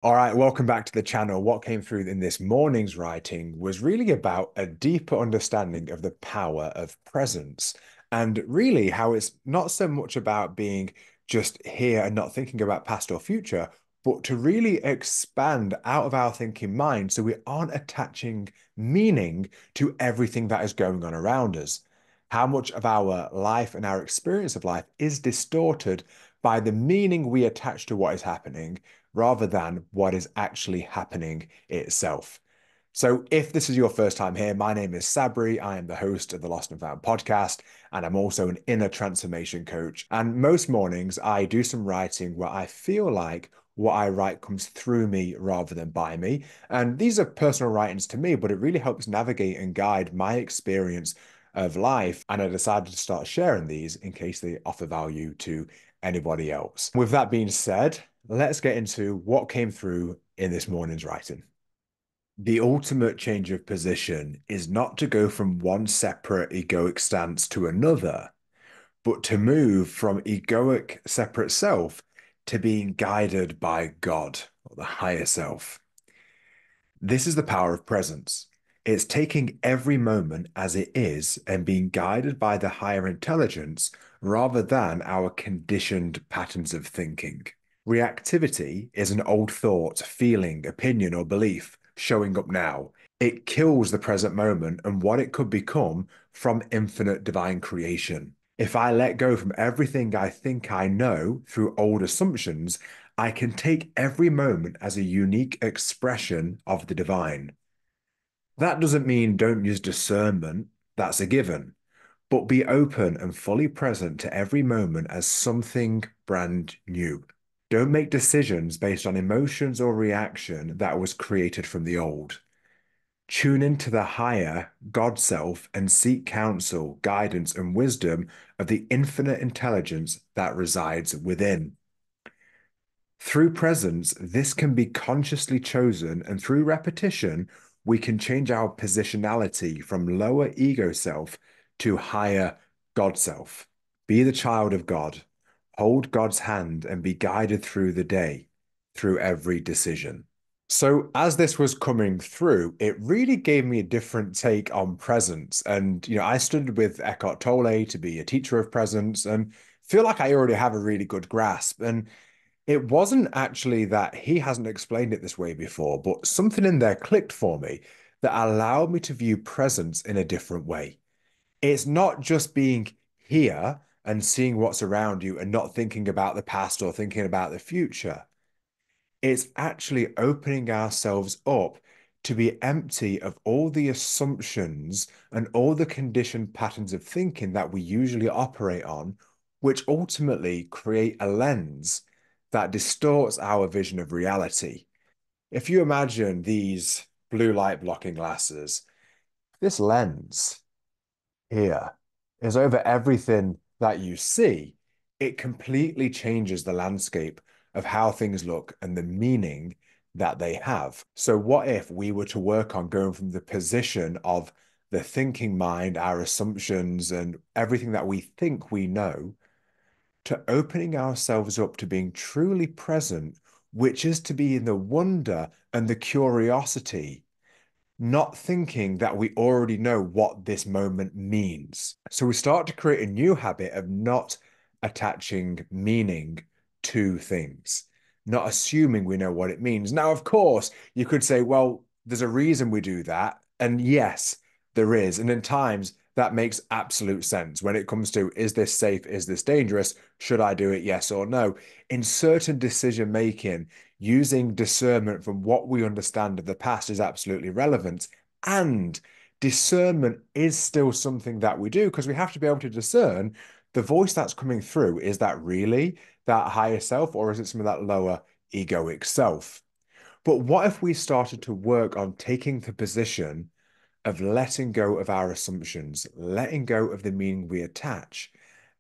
All right, welcome back to the channel. What came through in this morning's writing was really about a deeper understanding of the power of presence and really how it's not so much about being just here and not thinking about past or future, but to really expand out of our thinking mind so we aren't attaching meaning to everything that is going on around us. How much of our life and our experience of life is distorted by the meaning we attach to what is happening rather than what is actually happening itself. So, if this is your first time here, my name is Sabri. I am the host of the Lost and Found podcast, and I'm also an inner transformation coach. And most mornings, I do some writing where I feel like what I write comes through me rather than by me. And these are personal writings to me, but it really helps navigate and guide my experience of life. And I decided to start sharing these in case they offer value to anybody else. With that being said, let's get into what came through in this morning's writing. The ultimate change of position is not to go from one separate egoic stance to another, but to move from egoic separate self to being guided by God or the higher self. This is the power of presence. It's taking every moment as it is and being guided by the higher intelligence rather than our conditioned patterns of thinking. Reactivity is an old thought, feeling, opinion, or belief showing up now. It kills the present moment and what it could become from infinite divine creation. If I let go from everything I think I know through old assumptions, I can take every moment as a unique expression of the divine. That doesn't mean don't use discernment, that's a given, but be open and fully present to every moment as something brand new. Don't make decisions based on emotions or reaction that was created from the old. Tune into the higher God self and seek counsel, guidance, and wisdom of the infinite intelligence that resides within. Through presence, this can be consciously chosen, and through repetition, we can change our positionality from lower ego self to higher God self. Be the child of God, hold God's hand, and be guided through the day, through every decision. So, as this was coming through, it really gave me a different take on presence. And, I studied with Eckhart Tolle to be a teacher of presence and feel like I already have a really good grasp. And it wasn't actually that he hasn't explained it this way before, but something in there clicked for me that allowed me to view presence in a different way. It's not just being here and seeing what's around you and not thinking about the past or thinking about the future. It's actually opening ourselves up to be empty of all the assumptions and all the conditioned patterns of thinking that we usually operate on, which ultimately create a lens that distorts our vision of reality. If you imagine these blue light blocking glasses, this lens here is over everything that you see. It completely changes the landscape of how things look and the meaning that they have. So, what if we were to work on going from the position of the thinking mind, our assumptions, and everything that we think we know, to opening ourselves up to being truly present, which is to be in the wonder and the curiosity, not thinking that we already know what this moment means. So we start to create a new habit of not attaching meaning to things, not assuming we know what it means. Now, of course, you could say, well, there's a reason we do that. And yes, there is. And in times, that makes absolute sense when it comes to, is this safe? Is this dangerous? Should I do it? Yes or no? In certain decision making, using discernment from what we understand of the past is absolutely relevant. And discernment is still something that we do because we have to be able to discern the voice that's coming through. Is that really that higher self, or is it some of that lower egoic self? But what if we started to work on taking the position of letting go of our assumptions, letting go of the meaning we attach,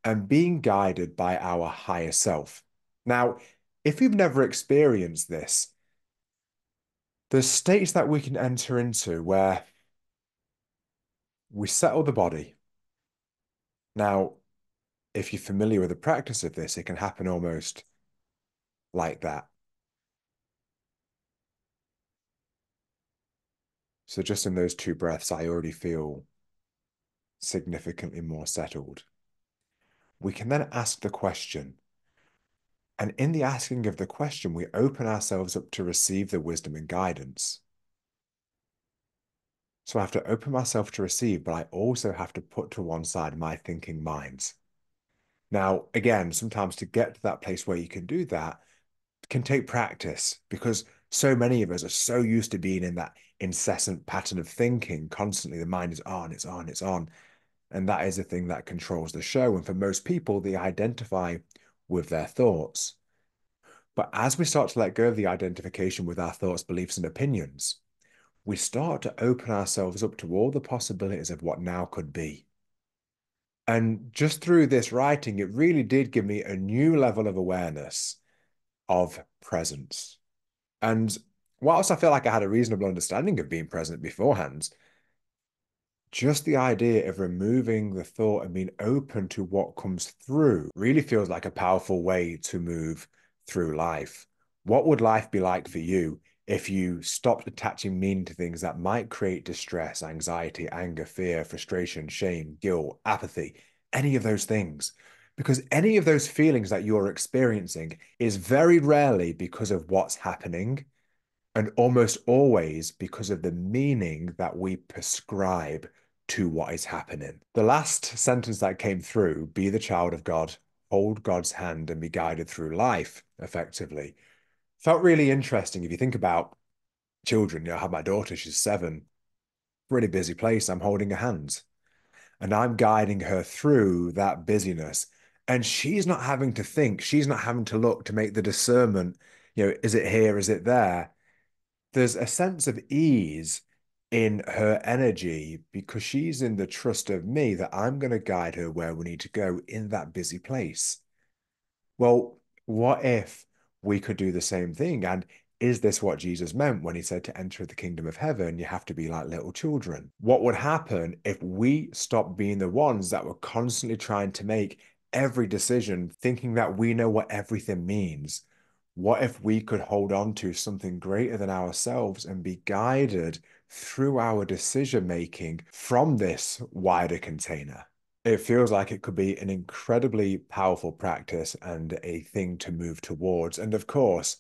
and being guided by our higher self? Now, if you've never experienced this, there's states that we can enter into where we settle the body. Now, if you're familiar with the practice of this, it can happen almost like that. So just in those two breaths, I already feel significantly more settled. We can then ask the question. And in the asking of the question, we open ourselves up to receive the wisdom and guidance. So I have to open myself to receive, but I also have to put to one side my thinking minds. Now, again, sometimes to get to that place where you can do that can take practice because so many of us are so used to being in that incessant pattern of thinking constantly. The mind is on, it's on, it's on. And that is the thing that controls the show. And for most people, they identify with their thoughts. But as we start to let go of the identification with our thoughts, beliefs, and opinions, we start to open ourselves up to all the possibilities of what now could be. And just through this writing, it really did give me a new level of awareness of presence. And whilst I feel like I had a reasonable understanding of being present beforehand, just the idea of removing the thought and being open to what comes through really feels like a powerful way to move through life. What would life be like for you if you stopped attaching meaning to things that might create distress, anxiety, anger, fear, frustration, shame, guilt, apathy, any of those things? Because any of those feelings that you're experiencing is very rarely because of what's happening and almost always because of the meaning that we prescribe to what is happening. The last sentence that came through, be the child of God, hold God's hand and be guided through life effectively, felt really interesting. If you think about children, I have my daughter, she's 7, really busy place. I'm holding her hands and I'm guiding her through that busyness. And she's not having to think, she's not having to look to make the discernment, is it here, is it there? There's a sense of ease in her energy because she's in the trust of me that I'm going to guide her where we need to go in that busy place. Well, what if we could do the same thing? And is this what Jesus meant when he said to enter the kingdom of heaven, you have to be like little children? What would happen if we stopped being the ones that were constantly trying to make every decision thinking that we know what everything means? What if we could hold on to something greater than ourselves and be guided through our decision making from this wider container? It feels like it could be an incredibly powerful practice and a thing to move towards. And of course,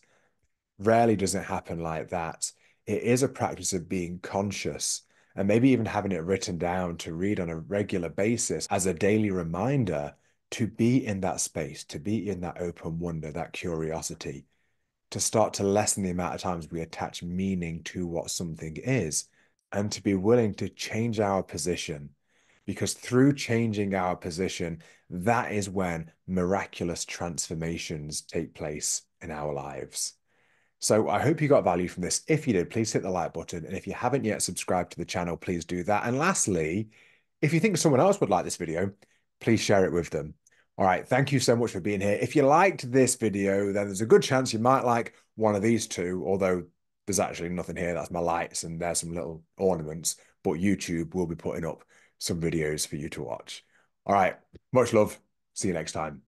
rarely does it happen like that. It is a practice of being conscious and maybe even having it written down to read on a regular basis as a daily reminder to be in that space, to be in that open wonder, that curiosity, to start to lessen the amount of times we attach meaning to what something is, and to be willing to change our position. Because through changing our position, that is when miraculous transformations take place in our lives. So I hope you got value from this. If you did, please hit the like button. And if you haven't yet subscribed to the channel, please do that. And lastly, if you think someone else would like this video, please share it with them. All right, thank you so much for being here. If you liked this video, then there's a good chance you might like one of these two, although there's actually nothing here. That's my lights and there's some little ornaments, but YouTube will be putting up some videos for you to watch. All right, much love. See you next time.